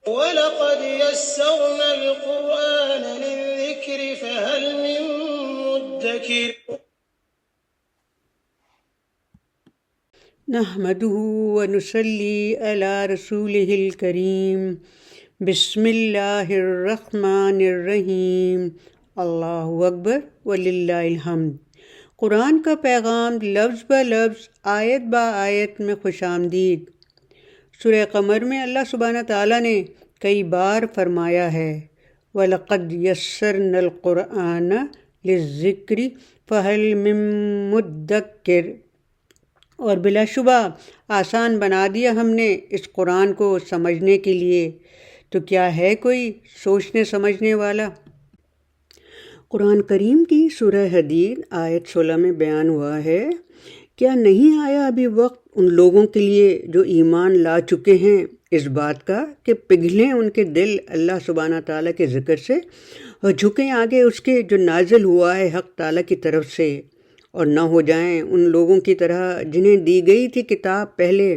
وَلَقَدْ يَسَّرْنَا الْقُرْآنَ لِلذِّكْرِ فَهَلْ مِن مُّدَّكِرٍ نحمده ونصلي على رسوله الكريم بسم اللہ الرحمن الرحیم اللہ اکبر وللہ الحمد۔ قرآن کا پیغام لفظ بہ لفظ آیت با آیت میں خوش آمدید۔ سورہ قمر میں اللہ سبحانہ تعالیٰ نے کئی بار فرمایا ہے وَلَقَدْ يَسَّرْنَا الْقُرْآنَ لِلذِّكْرِ فَهَلْ مِن مُّدَّكِرٍ، اور بلا شبہ آسان بنا دیا ہم نے اس قرآن کو سمجھنے کے لیے، تو کیا ہے کوئی سوچنے سمجھنے والا؟ قرآن کریم کی سورہ حدید آیت 16 میں بیان ہوا ہے، کیا نہیں آیا ابھی وقت ان لوگوں کے لیے جو ایمان لا چکے ہیں اس بات کا کہ پگھلیں ان کے دل اللہ سبحانہ تعالیٰ کے ذکر سے اور جھکیں آگے اس کے جو نازل ہوا ہے حق تعالیٰ کی طرف سے، اور نہ ہو جائیں ان لوگوں کی طرح جنہیں دی گئی تھی کتاب پہلے،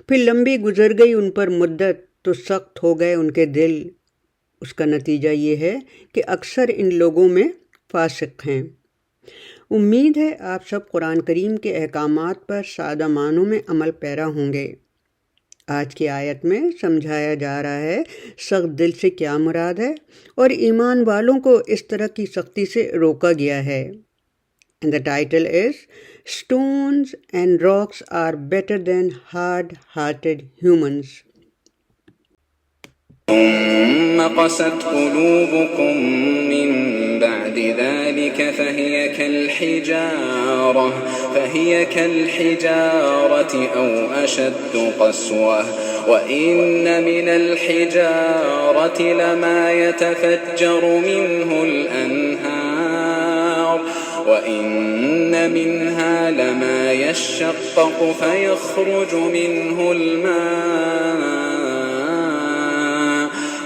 پھر لمبی گزر گئی ان پر مدت تو سخت ہو گئے ان کے دل۔ اس کا نتیجہ یہ ہے کہ اکثر ان لوگوں میں فاسق ہیں۔ امید ہے آپ سب قرآن کریم کے احکامات پر سادہ معنوں میں عمل پیرا ہوں گے۔ آج کی آیت میں سمجھایا جا رہا ہے سخت دل سے کیا مراد ہے، اور ایمان والوں کو اس طرح کی سختی سے روکا گیا ہے۔ And the title is Stones and Rocks are Better Than Hard-Hearted Humans. ثم قست قلوبكم من بعد ذلك فهي كالحجارة أو أشد قسوة وإن من الحجارة لما يتفجر منه الأنهار وإن منها لما يشقق فيخرج منه الماء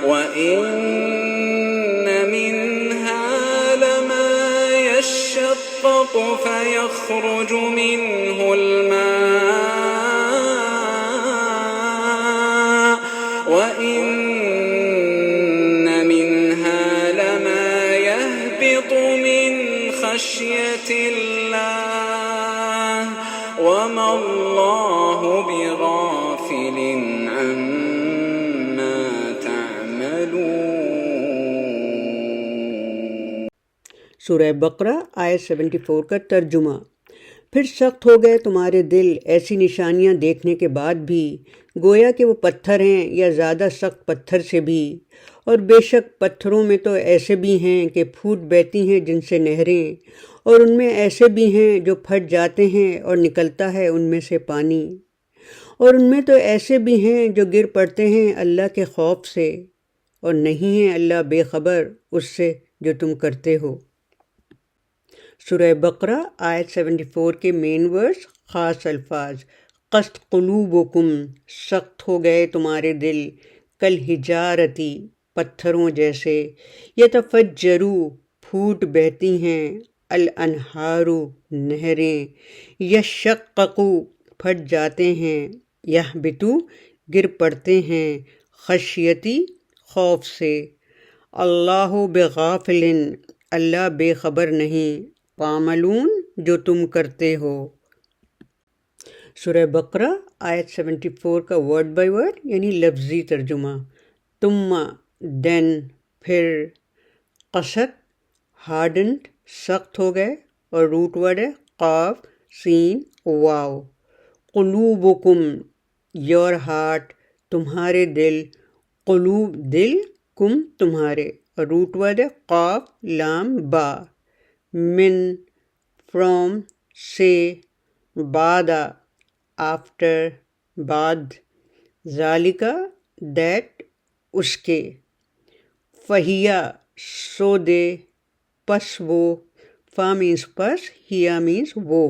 وَإِنَّ مِنْهَا لَمَا يَشَّقَّقُ فَيَخْرُجُ مِنْهُ الْمَاءُ وَإِنَّ مِنْهَا لَمَا يَهْبِطُ مِنْ خَشْيَةِ اللَّهِ وَمَا اللَّهُ بِغَافِلٍ عَمَّا سورہ بقرہ آیت 74 کا ترجمہ۔ پھر سخت ہو گئے تمہارے دل ایسی نشانیاں دیکھنے کے بعد بھی، گویا کہ وہ پتھر ہیں یا زیادہ سخت پتھر سے بھی، اور بے شک پتھروں میں تو ایسے بھی ہیں کہ پھوٹ بہتی ہیں جن سے نہریں، اور ان میں ایسے بھی ہیں جو پھٹ جاتے ہیں اور نکلتا ہے ان میں سے پانی، اور ان میں تو ایسے بھی ہیں جو گر پڑتے ہیں اللہ کے خوف سے، اور نہیں ہے اللہ بے خبر اس سے جو تم کرتے ہو۔ سورہ بقرہ آیت 74 کے مین ورس خاص الفاظ، قست قلوبکم، سخت ہو گئے تمہارے دل، کالحجارتی، پتھروں جیسے، یتفجرو، پھوٹ بہتی ہیں، الانہارو، نہریں، یشققو، پھٹ جاتے ہیں، یہبتو، گر پڑتے ہیں، خشیتی، خوف سے، اللہ بغافل، اللہ بے خبر نہیں، تعملون، جو تم کرتے ہو۔ سورہ بقرہ آیت 74 کا ورڈ بائی ورڈ یعنی لفظی ترجمہ۔ ثم، دین، پھر، قست، ہارڈنڈ، سخت ہو گئے، اور روٹ ورڈ ہے قاف سین واو، قلوبکم، یور ہارٹ، تمہارے دل، قلوب، دل، کم، تمہارے، اور روٹ ورڈ ہے قاف لام با، من، فرام، سے، بعد، آفٹر، بعد، ذالکا، دیٹ، اس کے، فہیا، سو دے، پس وہ، فا مینس پس، ہیا مینس وہ،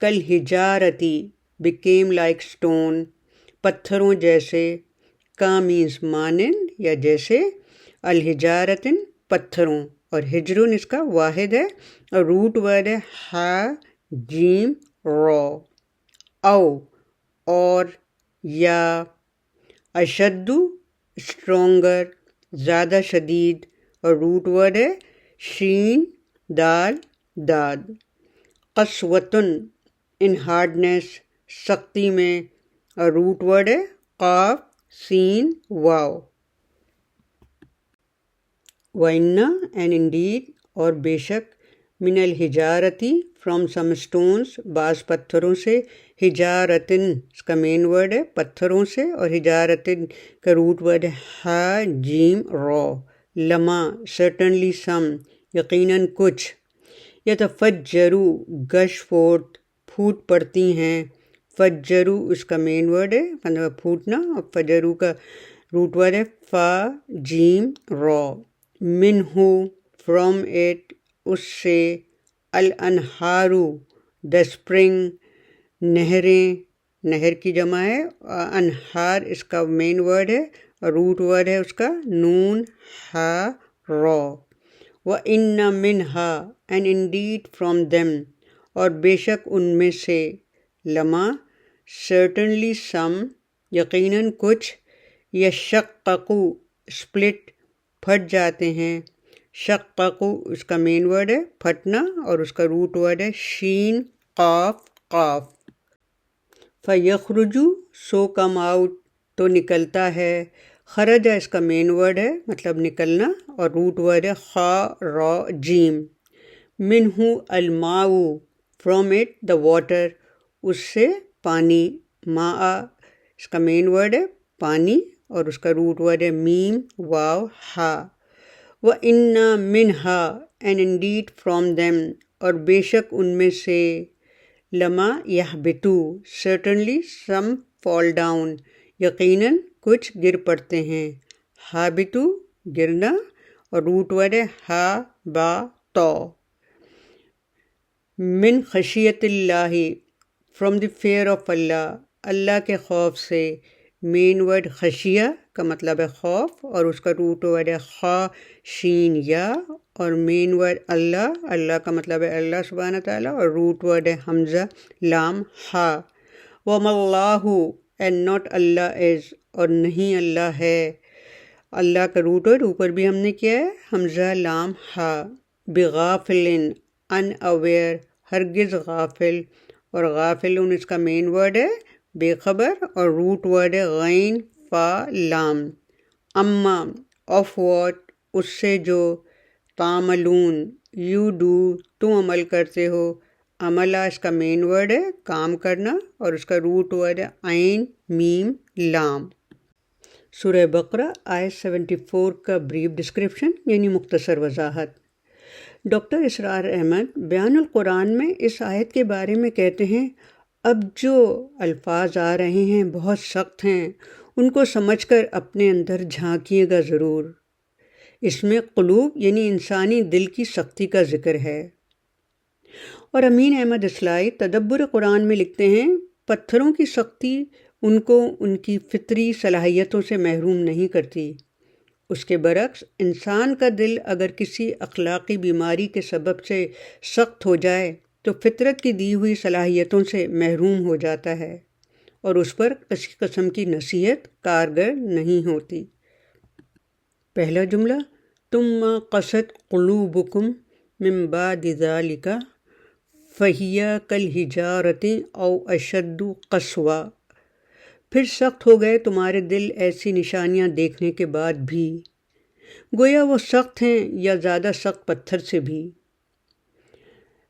کالحجارتی، became like stone، پتھروں جیسے، کا مینس مانند یا جیسے، الحجارتن، پتھروں، اور ہجرن اس کا واحد ہے، اور روٹ ورڈ ہے ہا جیم رو، او، اور، یا، اشدو، اسٹرونگر زیادہ شدید، اور روٹ ورڈ ہے شین دال داد۔ قسوتن ان ہارڈنیس سختی میں، اور روٹ ورڈ ہے قاف سین واو۔ وَإِنَّ اینڈ انڈیڈ اور بے شک، من الحجارتی فرام سم اسٹونس بعض پتھروں سے، حجارتن اس کا مین ورڈ ہے پتھروں سے، اور حجارتن کا روٹ ورڈ ہے ہا جیم را۔ لما سرٹنلی سم یقیناً کچھ، یتفجرو گش فورتھ پھوٹ پڑتی ہیں، فجرو اس کا مین ورڈ ہے مطلب پھوٹنا، اور فجرو کا روٹ ورڈ ہے فا جیم را۔ منہو فرام اٹ اس سے، الانہارو دا اسپرنگ نہریں، نہر کی جمع ہے، انہار اس کا مین ورڈ ہے اور روٹ ورڈ ہے اس کا نون ہا را۔ وَإِنَّ مِنْهَا اینڈ انڈیڈ فرام them اور بے شک ان میں سے، لما سرٹنلی سم یقیناً کچھ، یشققو اسپلٹ پھٹ جاتے ہیں، شققو اس کا مین ورڈ ہے پھٹنا اور اس کا روٹ ورڈ ہے شین قاف قاف۔ فیخرجو سو کم آؤٹ تو نکلتا ہے، خرجہ اس کا مین ورڈ ہے مطلب نکلنا اور روٹ ورڈ ہے خا را جیم۔ منہ الماء فرام اٹ دا واٹر اس سے پانی، ماء اس کا مین ورڈ ہے پانی اور اس کا روٹ ورڈ ہے میم واو ہا۔ وَإِنَّ مِنْهَا اینڈ انڈیڈ فرام them اور بے شک ان میں سے، لما یہبتو سرٹنلی سم فال ڈاؤن یقیناً کچھ گر پڑتے ہیں، ہابتو گرنا اور روٹ ورڈ ہے ہا با تو۔ من خشیت اللہ فرام دی فیئر آف اللہ اللہ کے خوف سے، مین ورڈ خشیہ کا مطلب ہے خوف اور اس کا روٹ ورڈ ہے خا شین یا، اور مین ورڈ اللہ، اللہ کا مطلب ہے اللہ سبحانہ تعالیٰ اور روٹ ورڈ ہے حمزہ لام ہا۔ وَمَا اللّٰهُ اینڈ ناٹ اللہ از اور نہیں اللہ ہے، اللہ کا روٹ ورڈ اوپر بھی ہم نے کیا ہے حمزہ لام ہا۔ بغافلن ان اویئر ہرگز غافل، اور غافلن اس کا مین ورڈ ہے بے خبر اور روٹ ورڈ ہے غین فا لام۔ اما آف واٹ اس سے جو، تعملون یو ڈو تم عمل کرتے ہو، عملہ اس کا مین ورڈ ہے کام کرنا اور اس کا روٹ ورڈ ہے عین میم لام۔ سورہ بقرہ آیت 74 کا بریف ڈسکرپشن یعنی مختصر وضاحت۔ ڈاکٹر اسرار احمد بیان القرآن میں اس آیت کے بارے میں کہتے ہیں، اب جو الفاظ آ رہے ہیں بہت سخت ہیں، ان کو سمجھ کر اپنے اندر جھانکیے گا ضرور۔ اس میں قلوب یعنی انسانی دل کی سختی کا ذکر ہے۔ اور امین احمد اصلاحی تدبر قرآن میں لکھتے ہیں، پتھروں کی سختی ان کو ان کی فطری صلاحیتوں سے محروم نہیں کرتی، اس کے برعکس انسان کا دل اگر کسی اخلاقی بیماری کے سبب سے سخت ہو جائے تو فطرت کی دی ہوئی صلاحیتوں سے محروم ہو جاتا ہے اور اس پر کسی قسم کی نصیحت کارگر نہیں ہوتی۔ پہلا جملہ، ثم قست قلوبکم من بعد ذلک فہی کالحجارۃ او اشد قسوہ، پھر سخت ہو گئے تمہارے دل ایسی نشانیاں دیکھنے کے بعد بھی، گویا وہ سخت ہیں یا زیادہ سخت پتھر سے بھی۔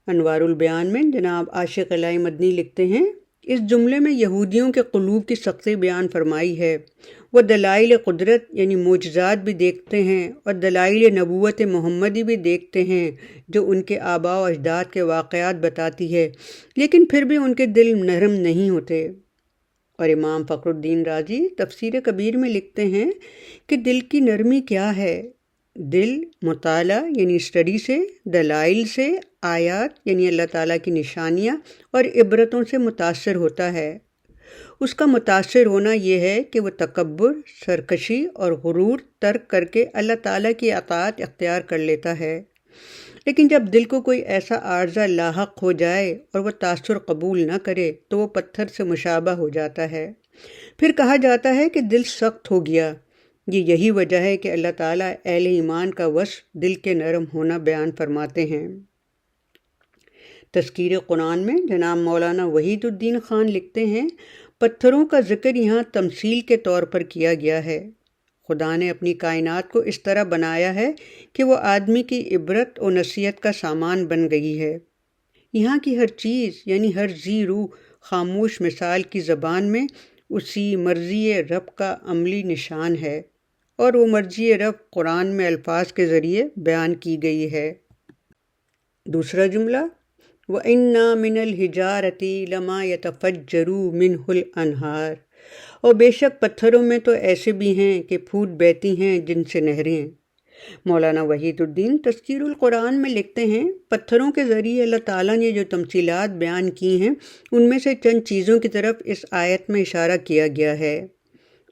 انوار البیان میں جناب عاشق الہی مدنی لکھتے ہیں، اس جملے میں یہودیوں کے قلوب کی سختی بیان فرمائی ہے۔ وہ دلائل قدرت یعنی معجزات بھی دیکھتے ہیں اور دلائل نبوت محمدی بھی دیکھتے ہیں جو ان کے آباء و اجداد کے واقعات بتاتی ہے، لیکن پھر بھی ان کے دل نرم نہیں ہوتے۔ اور امام فخر الدین رازی تفسیر کبیر میں لکھتے ہیں کہ دل کی نرمی کیا ہے؟ دل مطالعہ یعنی اسٹڈی سے، دلائل سے، آیات یعنی اللہ تعالیٰ کی نشانیاں اور عبرتوں سے متاثر ہوتا ہے۔ اس کا متاثر ہونا یہ ہے کہ وہ تکبر، سرکشی اور غرور ترک کر کے اللہ تعالیٰ کی اطاعت اختیار کر لیتا ہے۔ لیکن جب دل کو کوئی ایسا عارضہ لاحق ہو جائے اور وہ تاثر قبول نہ کرے تو وہ پتھر سے مشابہ ہو جاتا ہے۔ پھر کہا جاتا ہے کہ دل سخت ہو گیا، یہی وجہ ہے کہ اللہ تعالیٰ اہل ایمان کا وصف دل کے نرم ہونا بیان فرماتے ہیں۔ تذکیر قرآن میں جناب مولانا وحید الدین خان لکھتے ہیں، پتھروں کا ذکر یہاں تمثیل کے طور پر کیا گیا ہے۔ خدا نے اپنی کائنات کو اس طرح بنایا ہے کہ وہ آدمی کی عبرت و نصیحت کا سامان بن گئی ہے۔ یہاں کی ہر چیز یعنی ہر ذی روح خاموش مثال کی زبان میں اسی مرضی رب کا عملی نشان ہے، اور وہ مرضی رب قرآن میں الفاظ کے ذریعے بیان کی گئی ہے۔ دوسرا جملہ، وَإِنَّا مِنَ الْحِجَارَةِ لَمَا يَتَفَجَّرُ مِنْهُ الْأَنْهَارُ، اور بے شک پتھروں میں تو ایسے بھی ہیں کہ پھوٹ بہتی ہیں جن سے نہریں۔ مولانا وحید الدین تذکیر القرآن میں لکھتے ہیں، پتھروں کے ذریعے اللہ تعالیٰ نے جو تمثیلات بیان کی ہیں ان میں سے چند چیزوں کی طرف اس آیت میں اشارہ کیا گیا ہے۔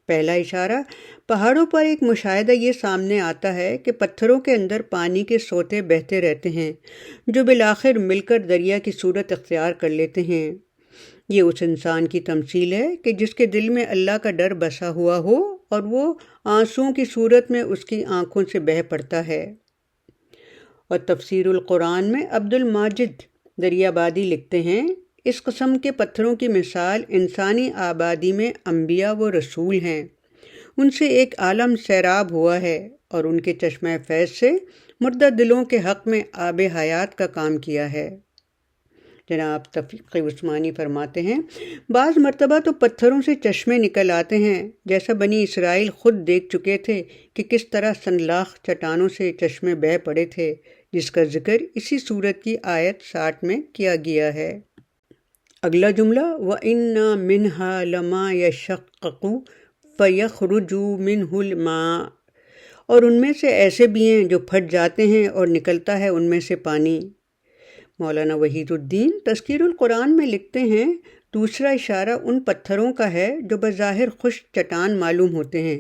پہلا اشارہ، پہاڑوں پر ایک مشاہدہ یہ سامنے آتا ہے کہ پتھروں کے اندر پانی کے سوتے بہتے رہتے ہیں جو بالآخر مل کر دریا کی صورت اختیار کر لیتے ہیں۔ یہ اس انسان کی تمثیل ہے کہ جس کے دل میں اللہ کا ڈر بسا ہوا ہو اور وہ آنسوؤں کی صورت میں اس کی آنکھوں سے بہہ پڑتا ہے۔ اور تفسیر القرآن میں عبد الماجد دریابادی لکھتے ہیں، اس قسم کے پتھروں کی مثال انسانی آبادی میں انبیاء و رسول ہیں، ان سے ایک عالم سیراب ہوا ہے اور ان کے چشمہ فیض سے مردہ دلوں کے حق میں آب حیات کا کام کیا ہے۔ جناب تفیق عثمانی فرماتے ہیں، بعض مرتبہ تو پتھروں سے چشمے نکل آتے ہیں، جیسا بنی اسرائیل خود دیکھ چکے تھے کہ کس طرح سنلاخ چٹانوں سے چشمے بہہ پڑے تھے، جس کا ذکر اسی سورت کی آیت 60 میں کیا گیا ہے۔ اگلا جملہ، وَإِنَّا مِنْهَا لَمَا يَشَقَّقُ فَيَخْرُجُ مِنْهُ الْمَاءُ، اور ان میں سے ایسے بھی ہیں جو پھٹ جاتے ہیں اور نکلتا ہے ان میں سے پانی۔ مولانا وحید الدین تذکیر القرآن میں لکھتے ہیں، دوسرا اشارہ ان پتھروں کا ہے جو بظاہر خشک چٹان معلوم ہوتے ہیں،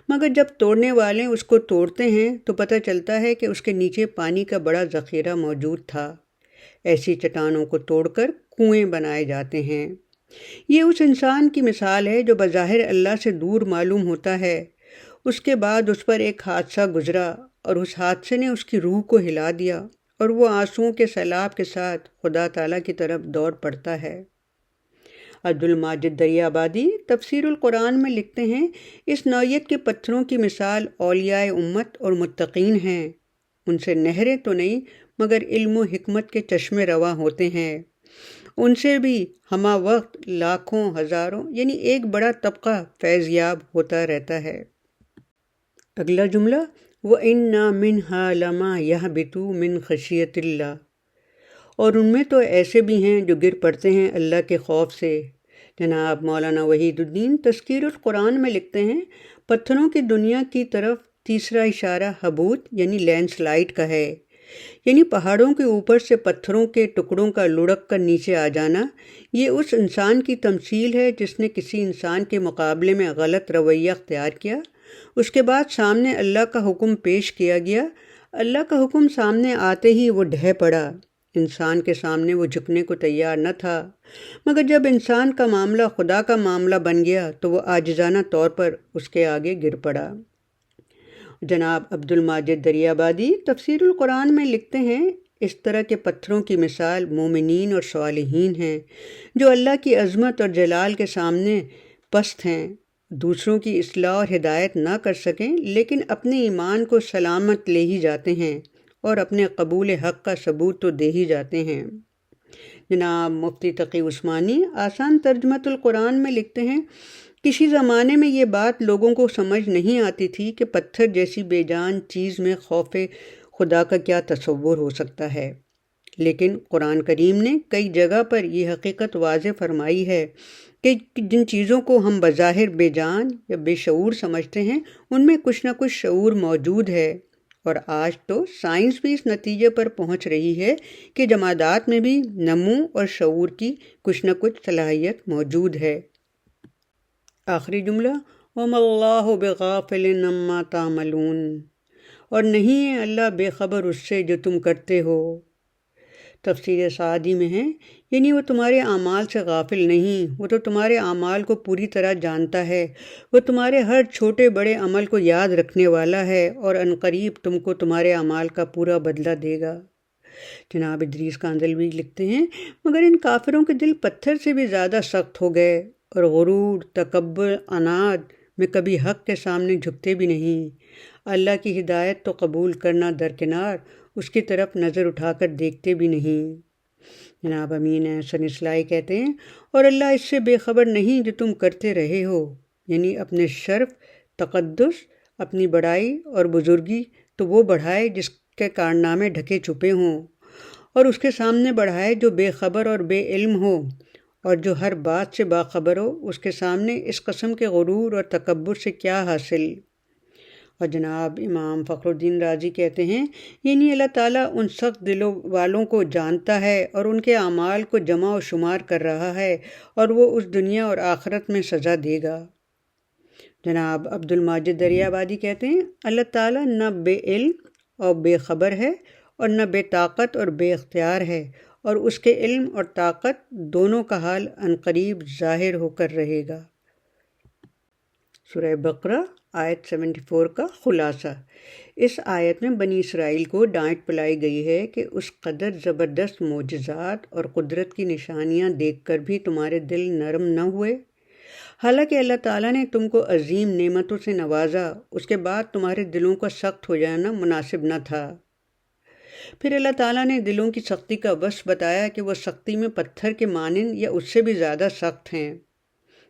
مگر جب توڑنے والے اس کو توڑتے ہیں تو پتہ چلتا ہے کہ اس کے نیچے پانی کا بڑا ذخیرہ موجود تھا۔ ایسی چٹانوں کو توڑ کر کنویں بنائے جاتے ہیں۔ یہ اس انسان کی مثال ہے جو بظاہر اللہ سے دور معلوم ہوتا ہے، اس کے بعد اس پر ایک حادثہ گزرا اور اس حادثے نے اس کی روح کو ہلا دیا اور وہ آنسوؤں کے سیلاب کے ساتھ خدا تعالیٰ کی طرف دوڑ پڑتا ہے۔ عبد الماجد دریابادی تفسیر القرآن میں لکھتے ہیں، اس نوعیت کے پتھروں کی مثال اولیاء امت اور متقین ہیں، ان سے نہریں تو نہیں مگر علم و حکمت کے چشمے رواں ہوتے ہیں، ان سے بھی ہمہ وقت لاکھوں ہزاروں یعنی ایک بڑا طبقہ فیض یاب ہوتا رہتا ہے۔ اگلا جملہ، وَإِنَّا مِنْهَا لَمَا يَهْبِطُ مِنْ خَشْيَةِ اللَّهِ، اور ان میں تو ایسے بھی ہیں جو گر پڑتے ہیں اللہ کے خوف سے۔ جناب مولانا وحید الدین تذکیر القرآن میں لکھتے ہیں، پتھروں کی دنیا کی طرف تیسرا اشارہ حبوط یعنی لینڈ سلائڈ کا ہے، یعنی پہاڑوں کے اوپر سے پتھروں کے ٹکڑوں کا لڑک کر نیچے آ جانا۔ یہ اس انسان کی تمثیل ہے جس نے کسی انسان کے مقابلے میں غلط رویہ اختیار کیا، اس کے بعد سامنے اللہ کا حکم پیش کیا گیا، اللہ کا حکم سامنے آتے ہی وہ ڈھہ پڑا، انسان کے سامنے وہ جھکنے کو تیار نہ تھا، مگر جب انسان کا معاملہ خدا کا معاملہ بن گیا تو وہ عاجزانہ طور پر اس کے آگے گر پڑا۔ جناب عبد الماجد دریابادی تفسیر القرآن میں لکھتے ہیں، اس طرح کے پتھروں کی مثال مومنین اور صالحین ہیں جو اللہ کی عظمت اور جلال کے سامنے پست ہیں، دوسروں کی اصلاح اور ہدایت نہ کر سکیں لیکن اپنے ایمان کو سلامت لے ہی جاتے ہیں اور اپنے قبول حق کا ثبوت تو دے ہی جاتے ہیں۔ جناب مفتی تقی عثمانی آسان ترجمۃ القرآن میں لکھتے ہیں، کسی زمانے میں یہ بات لوگوں کو سمجھ نہیں آتی تھی کہ پتھر جیسی بے جان چیز میں خوف خدا کا کیا تصور ہو سکتا ہے، لیکن قرآن کریم نے کئی جگہ پر یہ حقیقت واضح فرمائی ہے کہ جن چیزوں کو ہم بظاہر بے جان یا بے شعور سمجھتے ہیں ان میں کچھ نہ کچھ شعور موجود ہے، اور آج تو سائنس بھی اس نتیجے پر پہنچ رہی ہے کہ جمادات میں بھی نمو اور شعور کی کچھ نہ کچھ صلاحیت موجود ہے۔ آخری جملہ، وَمَا اللَّهُ بِغَافِلٍ عَمَّا تَعْمَلُونَ، اور نہیں ہے اللہ بے خبر اس سے جو تم کرتے ہو۔ تفسیر سعدی میں ہیں، یعنی وہ تمہارے اعمال سے غافل نہیں، وہ تو تمہارے اعمال کو پوری طرح جانتا ہے، وہ تمہارے ہر چھوٹے بڑے عمل کو یاد رکھنے والا ہے، اور عنقریب تم کو تمہارے اعمال کا پورا بدلہ دے گا۔ جناب ادریس کاندلوی لکھتے ہیں، مگر ان کافروں کے دل پتھر سے بھی زیادہ سخت ہو گئے، اور غرور، تکبر، عناد میں کبھی حق کے سامنے جھکتے بھی نہیں۔ اللہ کی ہدایت تو قبول کرنا درکنار، اس کی طرف نظر اٹھا کر دیکھتے بھی نہیں۔ جناب امین احسن اصلاحی کہتے ہیں، اور اللہ اس سے بے خبر نہیں جو تم کرتے رہے ہو، یعنی اپنے شرف، تقدس، اپنی بڑائی اور بزرگی تو وہ بڑھائے جس کے کارنامے ڈھکے چھپے ہوں، اور اس کے سامنے بڑھائے جو بے خبر اور بے علم ہو، اور جو ہر بات سے باخبر ہو، اس کے سامنے اس قسم کے غرور اور تکبر سے کیا حاصل۔ اور جناب امام فخر الدین رازی کہتے ہیں، یعنی اللہ تعالیٰ ان سخت دلوں والوں کو جانتا ہے اور ان کے اعمال کو جمع و شمار کر رہا ہے، اور وہ اس دنیا اور آخرت میں سزا دے گا۔ جناب عبد الماجد دریا آبادی کہتے ہیں، اللہ تعالیٰ نہ بے علم اور بے خبر ہے، اور نہ بے طاقت اور بے اختیار ہے، اور اس کے علم اور طاقت دونوں کا حال عنقریب ظاہر ہو کر رہے گا۔ سورہ بقرہ آیت 74 کا خلاصہ۔ اس آیت میں بنی اسرائیل کو ڈانٹ پلائی گئی ہے کہ اس قدر زبردست معجزات اور قدرت کی نشانیاں دیکھ کر بھی تمہارے دل نرم نہ ہوئے۔ حالانکہ اللہ تعالیٰ نے تم کو عظیم نعمتوں سے نوازا، اس کے بعد تمہارے دلوں کا سخت ہو جانا مناسب نہ تھا۔ پھر اللہ تعالیٰ نے دلوں کی سختی کا وصف بتایا کہ وہ سختی میں پتھر کے مانند یا اس سے بھی زیادہ سخت ہیں۔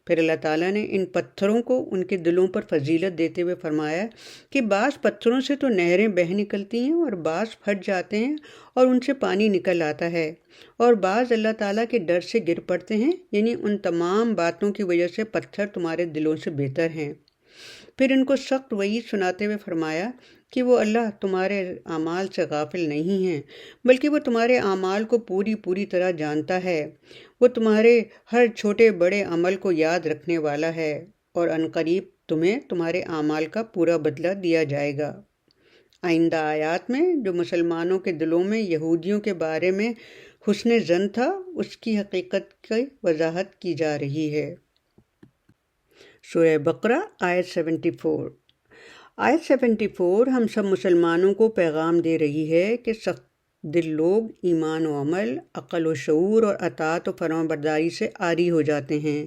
پھر اللہ تعالیٰ نے ان پتھروں کو ان کے دلوں پر فضیلت دیتے ہوئے فرمایا کہ بعض پتھروں سے تو نہریں بہہ نکلتی ہیں، اور بعض پھٹ جاتے ہیں اور ان سے پانی نکل آتا ہے، اور بعض اللہ تعالیٰ کے ڈر سے گر پڑتے ہیں، یعنی ان تمام باتوں کی وجہ سے پتھر تمہارے دلوں سے بہتر ہیں۔ پھر ان کو سخت وعید سناتے ہوئے فرمایا کہ وہ اللہ تمہارے اعمال سے غافل نہیں ہیں، بلکہ وہ تمہارے اعمال کو پوری طرح جانتا ہے، وہ تمہارے ہر چھوٹے بڑے عمل کو یاد رکھنے والا ہے، اور عنقریب تمہیں تمہارے اعمال کا پورا بدلہ دیا جائے گا۔ آئندہ آیات میں جو مسلمانوں کے دلوں میں یہودیوں کے بارے میں حسن ظن تھا، اس کی حقیقت کی وضاحت کی جا رہی ہے۔ سورہ بقرہ آیت 74۔ آیت 74 ہم سب مسلمانوں کو پیغام دے رہی ہے کہ سخت دل لوگ ایمان و عمل، عقل و شعور اور اطاعت و فرمانبرداری سے عاری ہو جاتے ہیں،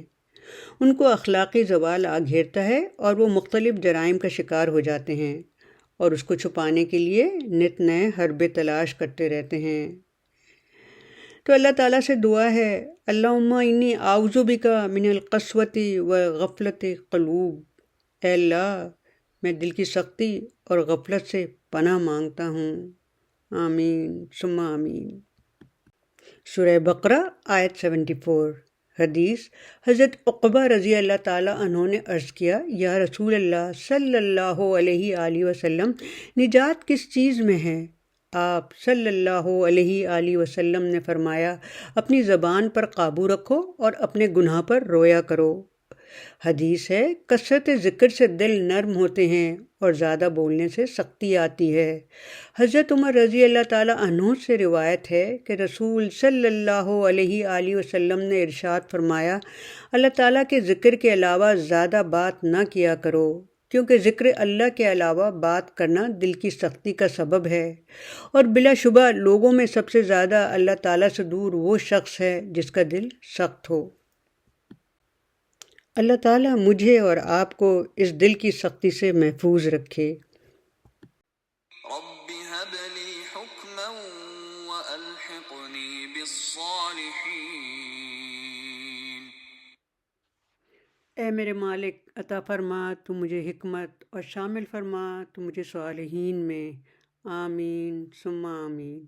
ان کو اخلاقی زوال آ گھیرتا ہے، اور وہ مختلف جرائم کا شکار ہو جاتے ہیں، اور اس کو چھپانے کے لیے نت نئے حربے تلاش کرتے رہتے ہیں۔ تو اللہ تعالیٰ سے دعا ہے، اللہم انی اعوذ بک من القسوۃ وغفلۃ القلوب، اے اللہ میں دل کی سختی اور غفلت سے پناہ مانگتا ہوں، آمین ثم آمین۔ سورہ بقرہ آیت 74۔ حدیث، حضرت عقبہ رضی اللہ تعالیٰ عنہ نے عرض کیا، یا رسول اللہ صلی اللہ علیہ وآلہ وسلم، نجات کس چیز میں ہے؟ آپ صلی اللہ علیہ وآلہ وسلم نے فرمایا، اپنی زبان پر قابو رکھو اور اپنے گناہ پر رویا کرو۔ حدیث ہے، کثرت ذکر سے دل نرم ہوتے ہیں اور زیادہ بولنے سے سختی آتی ہے۔ حضرت عمر رضی اللہ تعالیٰ عنہ سے روایت ہے کہ رسول صلی اللہ علیہ وآلہ وسلم نے ارشاد فرمایا، اللہ تعالیٰ کے ذکر کے علاوہ زیادہ بات نہ کیا کرو، کیونکہ ذکر اللہ کے علاوہ بات کرنا دل کی سختی کا سبب ہے، اور بلا شبہ لوگوں میں سب سے زیادہ اللہ تعالیٰ سے دور وہ شخص ہے جس کا دل سخت ہو۔ اللہ تعالیٰ مجھے اور آپ کو اس دل کی سختی سے محفوظ رکھے۔ رب هب لي حكما وألحقني بالصالحين۔ اے میرے مالک، عطا فرما تو مجھے حکمت، اور شامل فرما تو مجھے صالحین میں، آمین ثم آمین۔